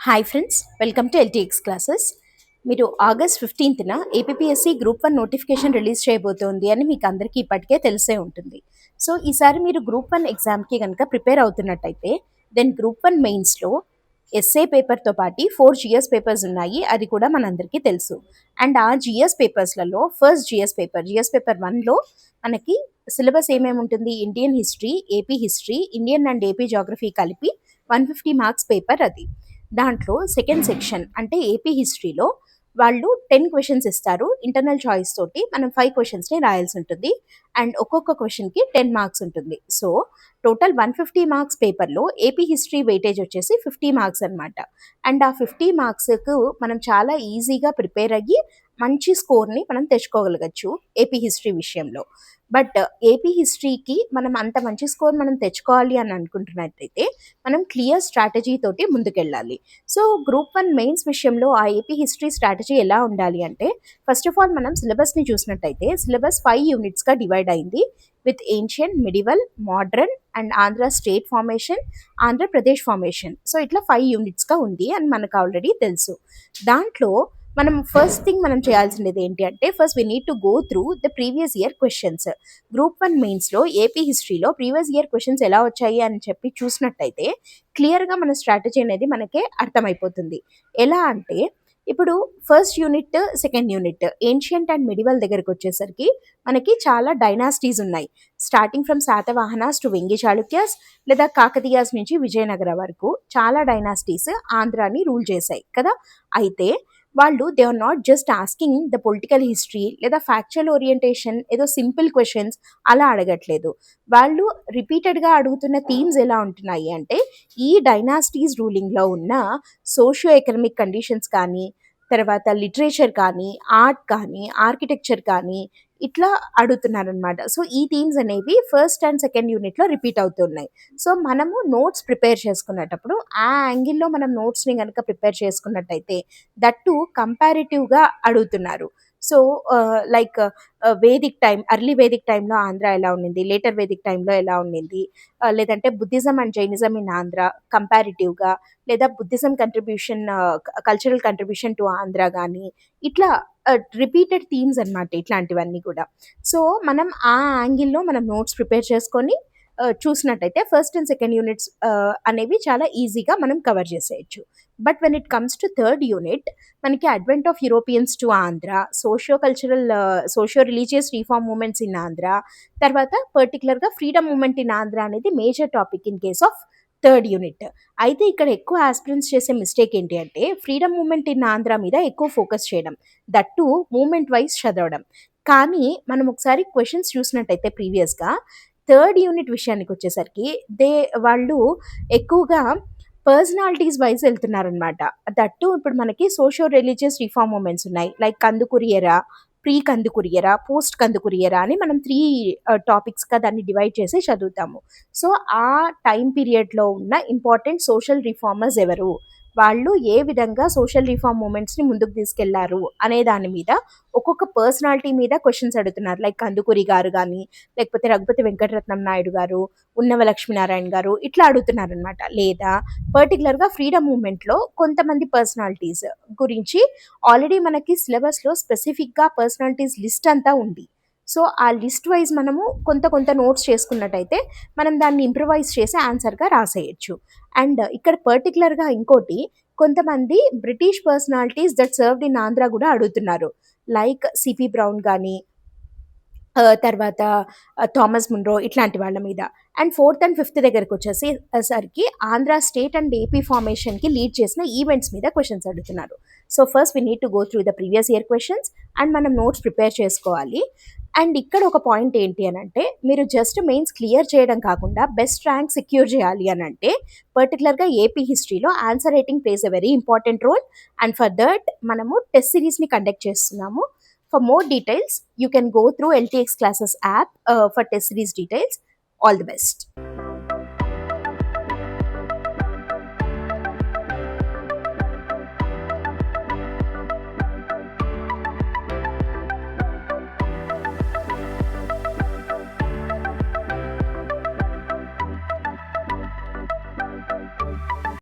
Hi friends, welcome to LTX classes. మీరు August 15న APSC group 1 notification release చేయబోతోంది అని మీకు అందరికీ ఇప్పటికే తెలిసే ఉంటుంది. సో ఈసారి మీరు గ్రూప్ 1 ఎగ్జామ్కి కనుక ప్రిపేర్ అవుతున్నట్టయితే దెన్ గ్రూప్ 1 మెయిన్స్లో ఎస్ఏ పేపర్తో పాటు 4 జిఎస్ పేపర్స్ ఉన్నాయి. అది కూడా మనందరికీ తెలుసు. అండ్ ఆ జిఎస్ పేపర్స్లలో ఫస్ట్ జిఎస్ పేపర్ 1లో మనకి సిలబస్ ఏమేమి ఉంటుంది? Indian history, AP history, Indian and AP geography కలిపి 150 మార్క్స్ పేపర్ అది. దాంట్లో సెకండ్ సెక్షన్ అంటే ఏపీ హిస్టరీలో వాళ్ళు 10 క్వశ్చన్స్ ఇస్తారు. ఇంటర్నల్ చాయిస్ తోటి మనం 5 క్వశ్చన్స్ని రాయాల్సి ఉంటుంది. అండ్ ఒక్కొక్క క్వశ్చన్కి 10 మార్క్స్ ఉంటుంది. సో టోటల్ 150 మార్క్స్ పేపర్లో ఏపీ హిస్టరీ వెయిటేజ్ వచ్చేసి 50 మార్క్స్ అనమాట. అండ్ ఆ 50 మార్క్స్కు మనం చాలా ఈజీగా ప్రిపేర్ అయ్యి మంచి స్కోర్ని మనం తెచ్చుకోగలగచ్చు ఏపీ హిస్టరీ విషయంలో. బట్ ఏపీ హిస్టరీకి మనం అంత మంచి స్కోర్ మనం తెచ్చుకోవాలి అని అనుకుంటున్నట్టయితే మనం క్లియర్ స్ట్రాటజీ తోటి ముందుకెళ్ళాలి. సో గ్రూప్ 1 మెయిన్స్ విషయంలో ఆ ఏపీ హిస్టరీ స్ట్రాటజీ ఎలా ఉండాలి అంటే, ఫస్ట్ ఆఫ్ ఆల్ మనం సిలబస్ని చూసినట్టయితే సిలబస్ 5 యూనిట్స్గా డివైడ్ అయింది. With ancient, medieval, modern and Andhra state formation, Andhra Pradesh formation. So ఇట్లా 5 యూనిట్స్గా ఉంది అని మనకు ఆల్రెడీ తెలుసు. దాంట్లో మనం ఫస్ట్ థింగ్ మనం చేయాల్సింది ఏంటి అంటే, first we need to go through the previous year questions. Group 1 మెయిన్స్లో ఏపీ హిస్టరీలో ప్రీవియస్ ఇయర్ క్వశ్చన్స్ ఎలా వచ్చాయి అని చెప్పి చూసినట్టయితే క్లియర్గా మన స్ట్రాటజీ అనేది మనకే అర్థమైపోతుంది. ఎలా అంటే, ఇప్పుడు first unit, second unit ancient and medieval దగ్గరకు వచ్చేసరికి మనకి చాలా డైనాసిటీస్ ఉన్నాయి. Starting from Satavahanas to Vengi Chalukyas లేదా కాకతీయాస్ నుంచి విజయనగర వరకు చాలా డైనాసిటీస్ ఆంధ్రాని రూల్ చేశాయి కదా. అయితే వాళ్ళు they are not just asking the political history లేదా ఫ్యాక్చువల్ ఓరియంటేషన్, ఏదో సింపుల్ క్వశ్చన్స్ అలా అడగట్లేదు. వాళ్ళు రిపీటెడ్గా అడుగుతున్న థీమ్స్ ఎలా ఉంటున్నాయి అంటే, ఈ డైనాసిటీస్ రూలింగ్లో ఉన్న సోషియో ఎకనామిక్ కండిషన్స్ కానీ, తర్వాత లిటరేచర్ కానీ, ఆర్ట్ కానీ, ఆర్కిటెక్చర్ కానీ ఇట్లా అడుగుతున్నారనమాట. సో ఈ థీమ్స్ అనేవి ఫస్ట్ అండ్ సెకండ్ యూనిట్లో రిపీట్ అవుతున్నాయి. సో మనము నోట్స్ ప్రిపేర్ చేసుకునేటప్పుడు ఆ యాంగిల్లో మనం నోట్స్ని కనుక ప్రిపేర్ చేసుకున్నట్టయితే దట్టు కంపారిటివ్గా అడుగుతున్నారు. So like Vedic time, early Vedic టైంలో ఆంధ్ర ఎలా ఉండింది, లేటర్ వేదిక్ టైంలో ఎలా ఉండింది, లేదంటే Buddhism and Jainism in Andhra కంపారిటివ్గా, లేదా Buddhism contribution, cultural contribution to Andhra కానీ, ఇట్లా రిపీటెడ్ థీమ్స్ అనమాట ఇట్లాంటివన్నీ కూడా. సో మనం ఆ యాంగిల్లో మనం నోట్స్ ప్రిపేర్ చేసుకొని చూసినట్టయితే ఫస్ట్ అండ్ సెకండ్ యూనిట్స్ అనేవి చాలా ఈజీగా మనం కవర్ చేసేయచ్చు. But when it comes to third unit, మనకి advent of Europeans to Andhra, socio cultural, socio religious reform movements in Andhra, తర్వాత పర్టికులర్గా ఫ్రీడమ్ మూమెంట్ ఇన్ ఆంధ్ర అనేది major topic in case of third unit. అయితే ఇక్కడ ఎక్కువ ఆస్పిరెంట్స్ చేసే మిస్టేక్ ఏంటి అంటే, ఫ్రీడమ్ మూమెంట్ ఇన్ ఆంధ్ర మీద ఎక్కువ ఫోకస్ చేయడం, దట్టు మూమెంట్ వైజ్ చదవడం. కానీ మనం ఒకసారి క్వశ్చన్స్ చూసినట్టయితే ప్రీవియస్గా థర్డ్ యూనిట్ విషయానికి వచ్చేసరికి వాళ్ళు ఎక్కువగా పర్సనాలిటీస్ వైజ్ వెళ్తున్నారనమాట. దట్టు ఇప్పుడు మనకి సోషియో రిలీజియస్ రిఫార్మ్ మూమెంట్స్ ఉన్నాయి, like Kandukuri pre Kandukuri post Kandukuri అని మనం 3 టాపిక్స్గా దాన్ని డివైడ్ చేసి చదువుతాము. సో ఆ టైం పీరియడ్లో ఉన్న ఇంపార్టెంట్ సోషల్ రిఫార్మర్స్ ఎవరు, వాళ్ళు ఏ విధంగా సోషల్ రిఫార్మ్ మూమెంట్స్ని ముందుకు తీసుకెళ్లారు అనే దాని మీద ఒక్కొక్క పర్సనాలిటీ మీద క్వశ్చన్స్ అడుగుతున్నారు. లైక్ కందుకూరి గారు కానీ, లేకపోతే రఘుపతి వెంకటరత్నం నాయుడు గారు, ఉన్నవ లక్ష్మీనారాయణ గారు, ఇట్లా అడుగుతున్నారు అనమాట. లేదా పర్టికులర్గా ఫ్రీడమ్ మూమెంట్లో కొంతమంది పర్సనాలిటీస్ గురించి ఆల్రెడీ మనకి సిలబస్లో స్పెసిఫిక్గా పర్సనాలిటీస్ లిస్ట్ అంతా ఉంది. సో ఆ లిస్ట్ వైజ్ మనము కొంత నోట్స్ చేసుకున్నట్టయితే మనం దాన్ని ఇంప్రవైజ్ చేసి ఆన్సర్గా రాసేయచ్చు. అండ్ ఇక్కడ పర్టికులర్గా ఇంకోటి, కొంతమంది British personalities that served in Andhra కూడా అడుగుతున్నారు. లైక్ సిపి బ్రౌన్ కానీ, తర్వాత థామస్ మున్రో, ఇట్లాంటి వాళ్ళ మీద. అండ్ 4th and 5th దగ్గరకు వచ్చేసరికి ఆంధ్ర స్టేట్ అండ్ ఏపీ ఫార్మేషన్కి లీడ్ చేసిన ఈవెంట్స్ మీద క్వశ్చన్స్ అడుగుతున్నారు. So first we need to go through the previous year questions and మనం నోట్స్ ప్రిపేర్ చేసుకోవాలి. అండ్ ఇక్కడ ఒక పాయింట్ ఏంటి అని అంటే, మీరు జస్ట్ మెయిన్స్ క్లియర్ చేయడం కాకుండా బెస్ట్ ర్యాంక్ సెక్యూర్ చేయాలి అని అంటే పర్టికులర్గా ఏపీ హిస్టరీలో answer writing plays a very important role. And for that మనము టెస్ట్ సిరీస్ని కండక్ట్ చేస్తున్నాము. For more details, you can go through LTX Classes app for test series details. All the best.